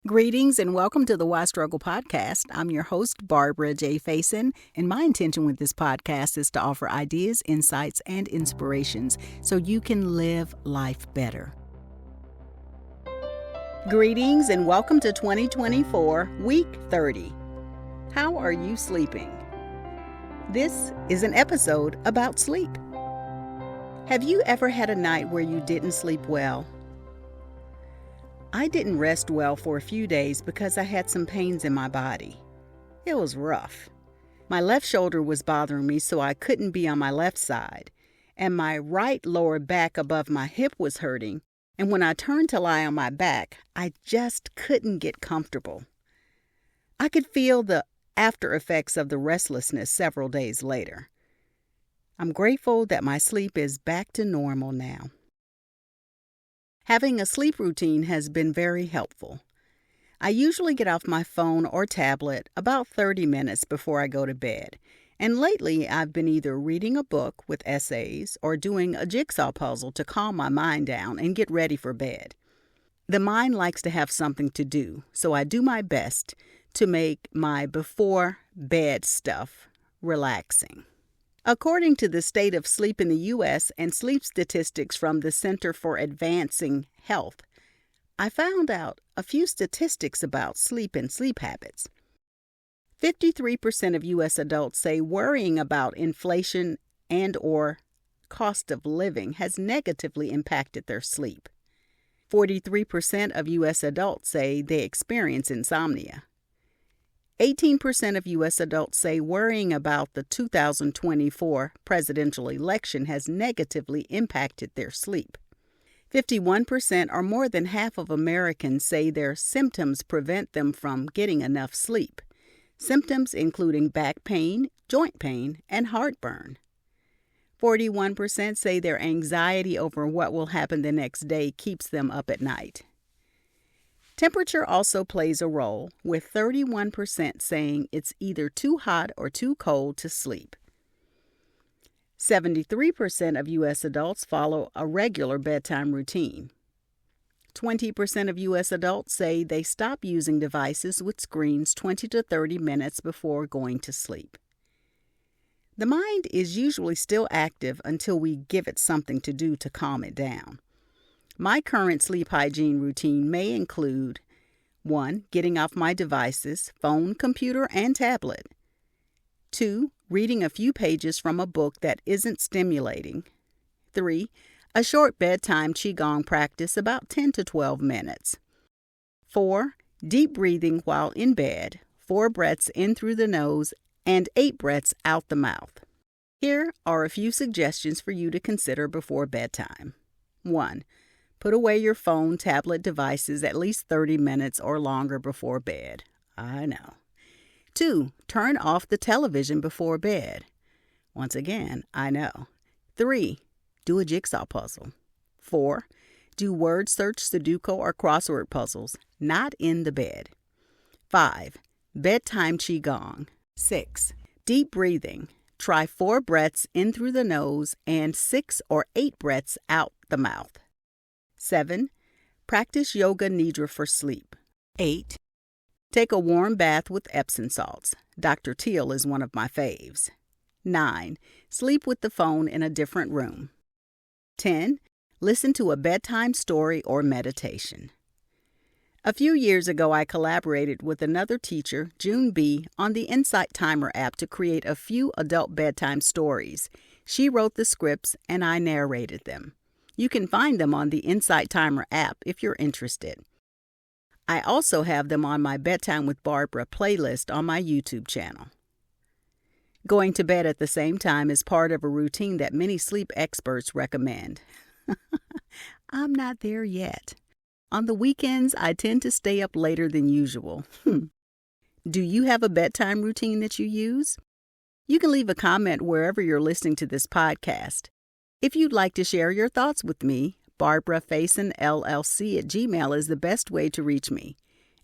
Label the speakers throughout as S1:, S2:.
S1: Greetings and welcome to the Why Struggle podcast. I'm your host, Barbara J. Faison, and my intention with this podcast is to offer ideas, insights, and inspirations so you can live life better. Greetings and welcome to 2024, week 30. How are you sleeping? This is an episode about sleep. Have you ever had a night where you didn't sleep well? I didn't rest well for a few days because I had some pains in my body. It was rough. My left shoulder was bothering me, so I couldn't be on my left side, and my right lower back above my hip was hurting, and when I turned to lie on my back, I just couldn't get comfortable. I could feel the after effects of the restlessness several days later. I'm grateful that my sleep is back to normal now. Having a sleep routine has been very helpful. I usually get off my phone or tablet about 30 minutes before I go to bed, and lately I've been either reading a book with essays or doing a jigsaw puzzle to calm my mind down and get ready for bed. The mind likes to have something to do, so I do my best to make my before-bed stuff relaxing. According to the state of sleep in the U.S. and sleep statistics from the Center for Advancing Health, I found out a few statistics about sleep and sleep habits. 53% of U.S. adults say worrying about inflation and/or cost of living has negatively impacted their sleep. 43% of U.S. adults say they experience insomnia. 18% of U.S. adults say worrying about the 2024 presidential election has negatively impacted their sleep. 51% or more than half of Americans say their symptoms prevent them from getting enough sleep. Symptoms including back pain, joint pain, and heartburn. 41% say their anxiety over what will happen the next day keeps them up at night. Temperature also plays a role, with 31% saying it's either too hot or too cold to sleep. 73% of U.S. adults follow a regular bedtime routine. 20% of U.S. adults say they stop using devices with screens 20 to 30 minutes before going to sleep. The mind is usually still active until we give it something to do to calm it down. My current sleep hygiene routine may include 1. Getting off my devices, phone, computer, and tablet. 2. Reading a few pages from a book that isn't stimulating. 3. A short bedtime qigong practice about 10 to 12 minutes. 4. Deep breathing while in bed, 4 breaths in through the nose and 8 breaths out the mouth. Here are a few suggestions for you to consider before bedtime. 1. Put away your phone, tablet devices at least 30 minutes or longer before bed. I know. 2. Turn off the television before bed. Once again, I know. 3. Do a jigsaw puzzle. 4. Do word search, Sudoku, or crossword puzzles, not in the bed. 5. Bedtime qigong. 6. Deep breathing. Try 4 breaths in through the nose and 6 or 8 breaths out the mouth. 7. Practice yoga nidra for sleep. 8. Take a warm bath with Epsom salts. Dr. Teal is one of my faves. 9. Sleep with the phone in a different room. 10. Listen to a bedtime story or meditation. A few years ago, I collaborated with another teacher, June B., on the Insight Timer app to create a few adult bedtime stories. She wrote the scripts and I narrated them. You can find them on the Insight Timer app if you're interested. I also have them on my Bedtime with Barbara playlist on my YouTube channel. Going to bed at the same time is part of a routine that many sleep experts recommend. I'm not there yet. On the weekends, I tend to stay up later than usual. Do you have a bedtime routine that you use? You can leave a comment wherever you're listening to this podcast. If you'd like to share your thoughts with me, Barbarafaison LLC@gmail is the best way to reach me.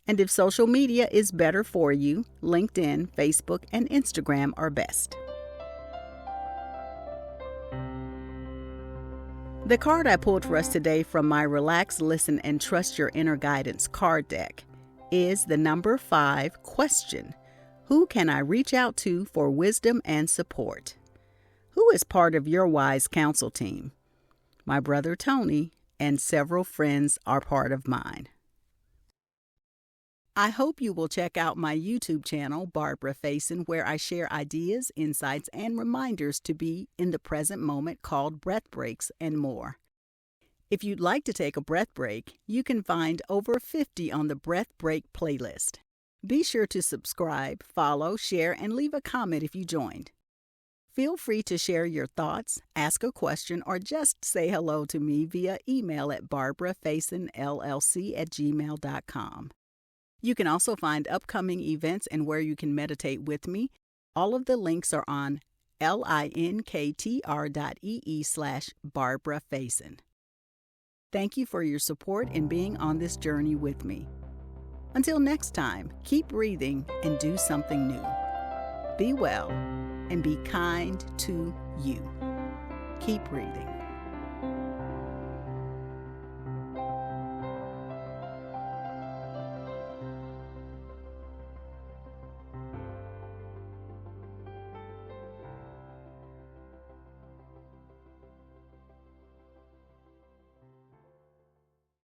S1: And if social media is better for you, LinkedIn, Facebook, and Instagram are best. The card I pulled for us today from my Relax, Listen, and Trust Your Inner Guidance card deck is the number 5 question. Who can I reach out to for wisdom and support? Who is part of your wise counsel team? My brother Tony and several friends are part of mine. I hope you will check out my YouTube channel, Barbarafaison, where I share ideas, insights, and reminders to be in the present moment called breath breaks and more. If you'd like to take a breath break, you can find over 50 on the Breath Break playlist. Be sure to subscribe, follow, share, and leave a comment if you joined. Feel free to share your thoughts, ask a question, or just say hello to me via email at barbarafaisonllc@gmail.com. You can also find upcoming events and where you can meditate with me. All of the links are on LINKTR.EE/Barbarafaison. Thank you for your support in being on this journey with me. Until next time, keep breathing and do something new. Be well and be kind to you. Keep breathing.